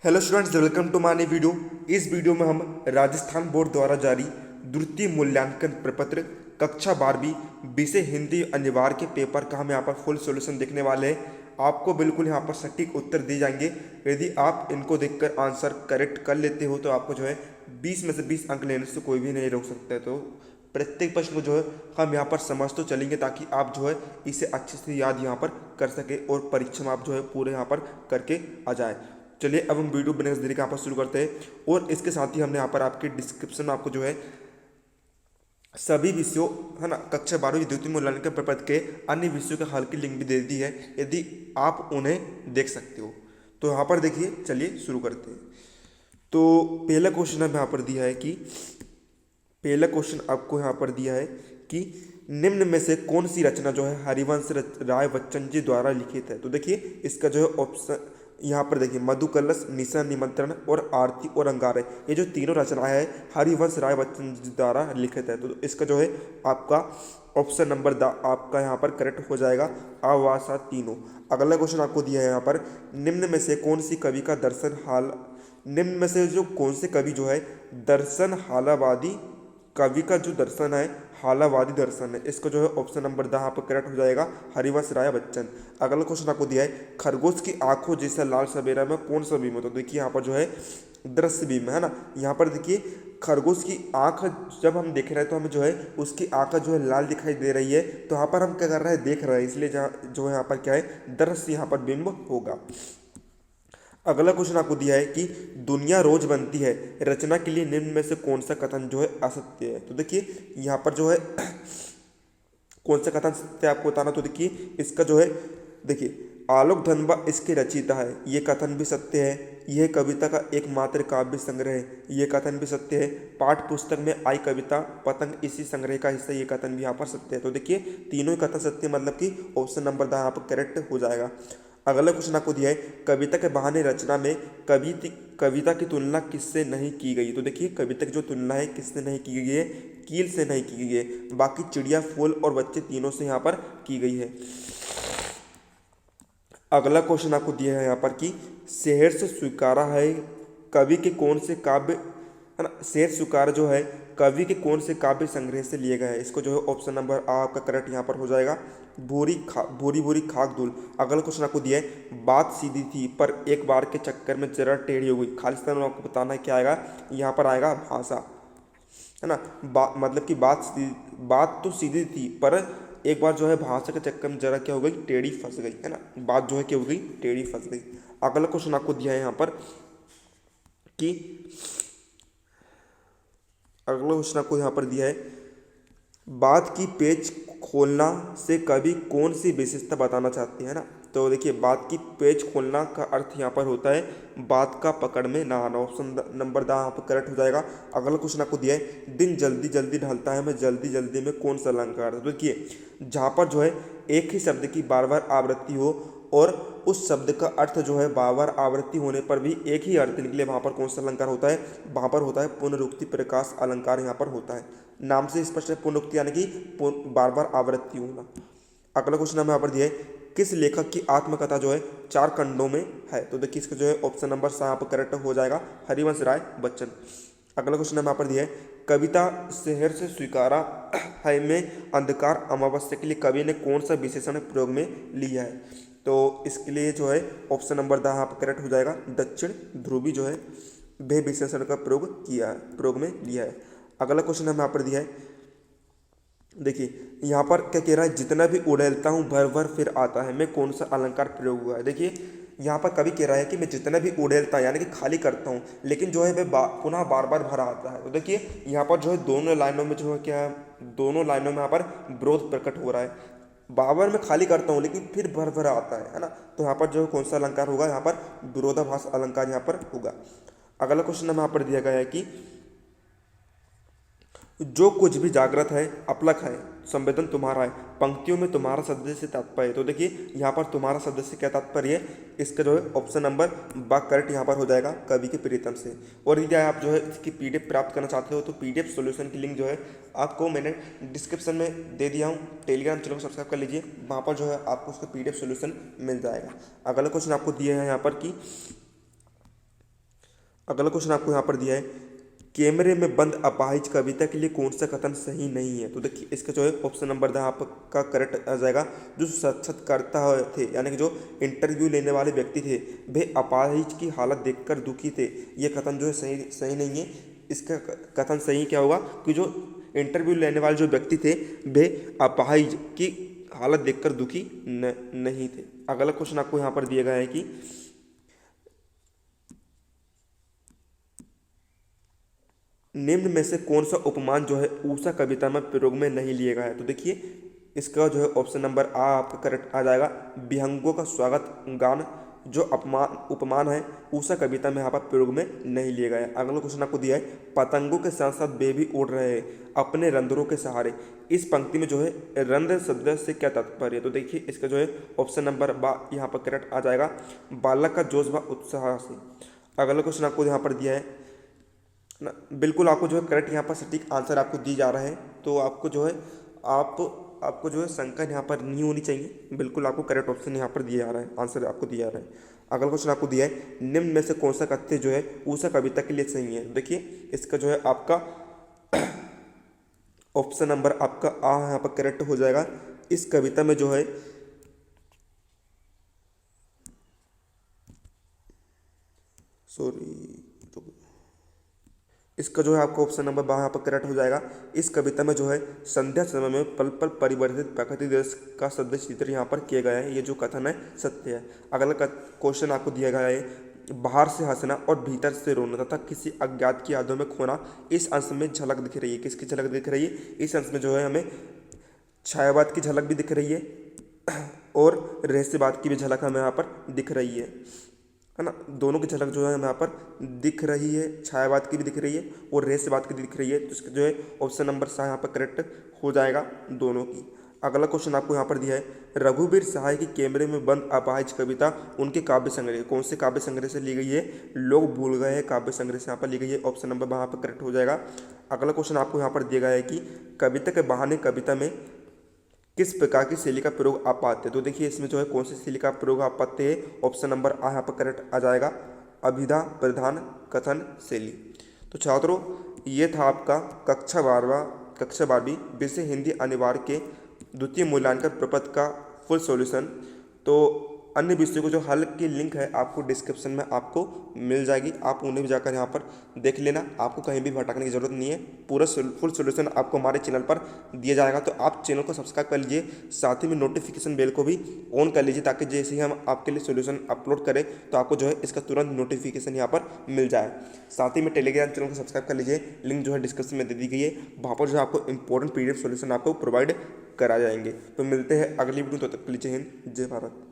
Hello students, welcome to my new video. इस video में हम राजस्थान बोर्ड द्वारा जारी द्वितीय मूल्यांकन प्रपत्र कक्षा 12वीं विषय हिंदी अनिवार्य के पेपर का हम यहाँ पर फुल सॉल्यूशन देखने वाले हैं। आपको बिल्कुल यहाँ पर सटीक उत्तर दिए जाएंगे। यदि आप इनको देखकर आंसर करेक्ट कर लेते हो तो आपको जो है 20 में से 20 अंक लेने से कोई भी नहीं रोक सकता है। तो प्रत्येक प्रश्न को जो है हम यहाँ पर समझ तो चलेंगे ताकि आप जो है इसे अच्छे से याद यहाँ पर कर सके और परीक्षा में आप जो है पूरे यहाँ पर करके आ जाए। चलिए अब हम वीडियो बिना देरी के यहाँ पर शुरू करते हैं। और इसके साथ ही हमने यहाँ पर आपके डिस्क्रिप्शन में आपको जो है सभी विषयों है ना कक्षा 12वीं द्वितीय मूल्यांकन प्रपत्र के अन्य विषयों के हल की लिंक भी दे दी है, यदि आप उन्हें देख सकते हो। तो यहाँ पर देखिए, चलिए शुरू करते हैं। तो पहला क्वेश्चन हमें यहाँ पर दिया है कि पहला क्वेश्चन आपको यहाँ पर दिया है कि निम्न में से कौन सी रचना जो है हरिवंश राय बच्चन जी द्वारा लिखित है। तो देखिए इसका जो है ऑप्शन यहाँ पर देखिए, मधु कलश, निशा निमंत्रण और आरती और अंगारे, ये जो तीनों रचनाएं हैं हरिवंश राय बच्चन जी द्वारा लिखित है। तो इसका जो है आपका ऑप्शन नंबर आपका यहाँ पर करेक्ट हो जाएगा, आवासा तीनों। अगला क्वेश्चन आपको दिया है यहाँ पर, निम्न में से कौन सी कवि का दर्शन हाल निम्न में से जो कौन से कवि जो है दर्शन हालावादी कवि का जो दर्शन है हालावादी दर्शन है, इसको जो है ऑप्शन नंबर यहाँ पर करेक्ट हो जाएगा, हरिवंश राय बच्चन। अगला क्वेश्चन आपको दिया है, खरगोश की आंखों जैसा लाल सवेरा में कौन सा बीम है। तो देखिए यहाँ पर जो है दृश्य बीम है ना। यहाँ पर देखिए खरगोश की आंख जब हम देख रहे हैं तो हमें जो है उसकी आंख जो है लाल दिखाई दे रही है, तो यहाँ पर हम क्या कर रहे हैं, देख रहे हैं, इसलिए जहाँ जो है यहाँ पर क्या है, दृश्य यहाँ पर बिंब होगा। अगला क्वेश्चन आपको दिया है कि दुनिया रोज बनती है रचना के लिए निम्न में से कौन सा कथन जो है असत्य है। तो देखिए यहाँ पर जो है कौन सा कथन सत्य है आपको बताना। तो देखिए इसका जो है, देखिए आलोक धनबा इसके रचयिता है, ये कथन भी सत्य है। यह कविता का एकमात्र काव्य संग्रह है, ये कथन भी सत्य है। पाठ्य पुस्तक में आई कविता पतंग इसी संग्रह का हिस्सा, ये कथन भी यहाँ पर सत्य है। तो देखिए तीनों ही कथन सत्य, मतलब कि ऑप्शन नंबर यहाँ पर करेक्ट हो जाएगा। अगला क्वेश्चन आपको दिया है, कविता के बहाने रचना में कविता की तुलना किससे नहीं की गई। तो देखिए कविता की जो तुलना है किससे नहीं की गई है, कील से नहीं की गई है, बाकी चिड़िया, फूल और बच्चे तीनों से यहाँ पर की गई है। अगला क्वेश्चन आपको दिया है यहाँ पर कि शहर से स्वीकारा है कवि के कौन से काव्य है ना, शेर स्वीकार जो है कवि के कौन से काव्य संग्रह से लिए गए हैं। इसको जो है ऑप्शन नंबर आपका करेक्ट यहाँ पर हो जाएगा, भूरी भूरी खाक धूल। अगला क्वेश्चन आपको दिया है, बात सीधी थी पर एक बार के चक्कर में जरा टेढ़ी हो गई। खालिस्तान में आपको बताना है क्या आएगा, यहाँ पर आएगा भाषा, है ना। मतलब कि बात तो सीधी थी पर एक बार जो है भाषा के चक्कर में जरा क्या हो गई, टेढ़ी फंस गई, है ना। बात जो है क्या हो गई, टेढ़ी फंस गई। अगला क्वेश्चन आपको दिया है यहाँ पर कि अगला क्वेश्चन आपको यहाँ पर दिया है, बात की पेच खोलना से कवि कौन सी विशेषता बताना चाहते हैं ना। तो देखिए बात की पेच खोलना का अर्थ यहाँ पर होता है बात का पकड़ में ना आना, ऑप्शन नंबर यहाँ पर करेक्ट हो जाएगा। अगला क्वेश्चन आपको दिया है, दिन जल्दी जल्दी ढलता है मैं जल्दी जल्दी में कौन सा अलंकार है। तो देखिए जहाँ पर जो है एक ही शब्द की बार बार आवृत्ति हो और उस शब्द का अर्थ जो है बार बार आवृत्ति होने पर भी एक ही अर्थ निकले, वहाँ पर कौन सा अलंकार होता है, वहाँ पर होता है पुनरुक्ति प्रकाश अलंकार यहाँ पर होता है। नाम से स्पष्ट है, पुनरुक्ति यानी कि बार बार आवृत्ति होना। अगला क्वेश्चन हमें यहाँ पर दिया है, किस लेखक की आत्मकथा जो है 4 खंडों में है। तो देखिए इसका जो है ऑप्शन नंबर यहाँ पर करेक्ट हो जाएगा, हरिवंश राय बच्चन। अगला क्वेश्चन हमें यहाँ पर दिया है, कविता शहर से स्वीकारा है में अंधकार अमावस्या के लिए कवि ने कौन सा विशेषण प्रयोग में लिया है। तो इसके लिए जो है ऑप्शन नंबर यहाँ पर करेक्ट हो जाएगा, दक्षिण ध्रुवी जो है वह विशेषण का प्रयोग में लिया है। अगला क्वेश्चन हमें यहाँ पर दिया है, देखिए यहाँ पर क्या कह रहा है, जितना भी उड़ेलता हूँ भर भर फिर आता है में कौन सा अलंकार प्रयोग हुआ है। देखिए यहाँ पर कवि कह रहा है कि मैं जितना भी उड़ेलता यानी कि खाली करता हूँ लेकिन जो है वह पुनः बार बार भरा आता है। तो देखिए यहाँ पर जो है दोनों लाइनों में जो है क्या है, दोनों लाइनों में यहाँ पर विरोध प्रकट हो रहा है। बाबर में खाली करता हूँ लेकिन फिर भर भरा आता है ना। तो यहाँ पर जो कौन सा अलंकार होगा, यहाँ पर विरोधाभास अलंकार यहाँ पर होगा। अगला क्वेश्चन हमें यहाँ पर दिया गया है कि जो कुछ भी जागृत है अपलक है संवेदन तुम्हारा है, पंक्तियों में तुम्हारा शब्द से तात्पर्य है। तो देखिए यहाँ पर तुम्हारा शब्द से क्या तात्पर्य है, इसका जो है ऑप्शन नंबर करेक्ट यहाँ पर हो जाएगा, कवि के प्रीतम से। और यदि आप जो है इसकी पीडीएफ प्राप्त करना चाहते हो तो पीडीएफ सॉल्यूशन की लिंक जो है आपको मैंने डिस्क्रिप्शन में दे दिया हूँ, टेलीग्राम चैनल को सब्सक्राइब कर लीजिए, वहाँ पर जो है आपको उसका पीडीएफ सॉल्यूशन मिल जाएगा। अगला क्वेश्चन आपको दिया है यहाँ पर कि अगला क्वेश्चन आपको यहाँ पर दिया है, कैमरे में बंद अपाहिज कविता के लिए कौन सा कथन सही नहीं है। तो देखिए इसका जो है ऑप्शन नंबर द आपका करेक्ट आ जाएगा। जो साक्षात्कारता थे यानी कि जो इंटरव्यू लेने वाले व्यक्ति थे वे अपाहिज की हालत देखकर दुखी थे, ये कथन जो है सही नहीं है। इसका कथन सही क्या होगा कि जो इंटरव्यू लेने वाले जो व्यक्ति थे वे अपाहिज की हालत देखकर दुखी नहीं थे। अगला क्वेश्चन आपको यहाँ पर दिया गया है कि निम्न में से कौन सा उपमान जो है ऊषा कविता में प्रयोग में नहीं लिया गया है। तो देखिए इसका जो है ऑप्शन नंबर आ आपका करेक्ट आ जाएगा। विहंगों का स्वागत गान जो उपमान है ऊषा कविता में यहाँ पर प्रयोग में नहीं लिया गया है। अगला क्वेश्चन आपको दिया है, पतंगों के साथ साथ वे भी उड़ रहे हैं अपने रंध्रों के सहारे। इस पंक्ति में जो है रंध्र शब्द से क्या तात्पर्य है। तो देखिए इसका जो है ऑप्शन नंबर बा यहाँ पर करेक्ट आ जाएगा, बालक का जोश व उत्साह से। अगला क्वेश्चन आपको यहाँ पर दिया है ना, बिल्कुल आपको जो है करेक्ट यहाँ पर सटीक आंसर आपको दी जा रहा है। तो आपको जो है आपको जो है शंका यहाँ पर नहीं होनी चाहिए, बिल्कुल आपको करेक्ट ऑप्शन यहाँ पर दिया जा रहा है, आंसर आपको दिया जा रहा है। अगला क्वेश्चन आपको दिया है, निम्न में से कौन सा कथ्य जो है ऊषा कविता के लिए सही है। देखिए इसका जो है आपका ऑप्शन नंबर आपका आ यहाँ पर करेक्ट हो जाएगा। इस कविता में जो है इसका जो है आपको ऑप्शन नंबर बा यहाँ पर करेक्ट हो जाएगा। इस कविता में जो है संध्या समय में पल पल परिवर्तित प्राकृतिक दृश्य का सदृश चित्र यहाँ पर किया गया है, ये जो कथन है सत्य है। अगला क्वेश्चन आपको दिया गया है, बाहर से हंसना और भीतर से रोना तथा किसी अज्ञात की यादों में खोना इस अंश में झलक दिख रही है। किसकी झलक दिख रही है? इस अंश में जो है हमें छायावाद की झलक भी दिख रही है और रहस्यवाद की भी झलक हमें यहाँ पर दिख रही है ना। दोनों की झलक जो है हमें यहाँ पर दिख रही है, छायावाद की भी दिख रही है और रहस्यवाद की दिख रही है। तो इसका जो है ऑप्शन नंबर सा यहाँ पर करेक्ट हो जाएगा दोनों की। अगला क्वेश्चन आपको यहाँ पर दिया है, रघुवीर सहाय की कैमरे में बंद अपाहिज कविता उनके काव्य संग्रह, कौन से काव्य संग्रह से ली गई है? लोग भूल गए हैं काव्य संग्रह से यहाँ पर ली गई है, ऑप्शन नंबर यहाँ पर करेक्ट हो जाएगा। अगला क्वेश्चन आपको यहाँ पर दिया गया है कि कविता के बहाने कविता में किस प्रकार की शैली का प्रयोग आप पाते हैं। तो देखिए इसमें जो है कौन सी शैली का प्रयोग आप पाते हैं, ऑप्शन नंबर आ यहाँ पर करेक्ट आ जाएगा, अभिधा प्रधान कथन शैली। तो छात्रों ये था आपका कक्षा 12वीं विषय हिंदी अनिवार्य के द्वितीय मूल्यांकन प्रपत्र का फुल सॉल्यूशन। तो अन्य विषयों को जो हल की लिंक है आपको डिस्क्रिप्शन में आपको मिल जाएगी, आप उन्हें भी जाकर यहाँ पर देख लेना, आपको कहीं भी भटकने की जरूरत नहीं है। पूरा फुल सॉल्यूशन आपको हमारे चैनल पर दिया जाएगा। तो आप चैनल को सब्सक्राइब कर लीजिए, साथ ही में नोटिफिकेशन बेल को भी ऑन कर लीजिए ताकि जैसे ही हम आपके लिए सॉल्यूशन अपलोड करें तो आपको जो है इसका तुरंत नोटिफिकेशन यहाँ पर मिल जाए। साथ ही में टेलीग्राम चैनल को सब्सक्राइब कर लीजिए, लिंक जो है डिस्क्रिप्शन में दे दी गई है, वहाँ पर जो है आपको इंपॉर्टेंट PDF सॉल्यूशन आपको प्रोवाइड करा जाएंगे। तो मिलते हैं अगली वीडियो, तब तक के लिए जय हिंद जय भारत।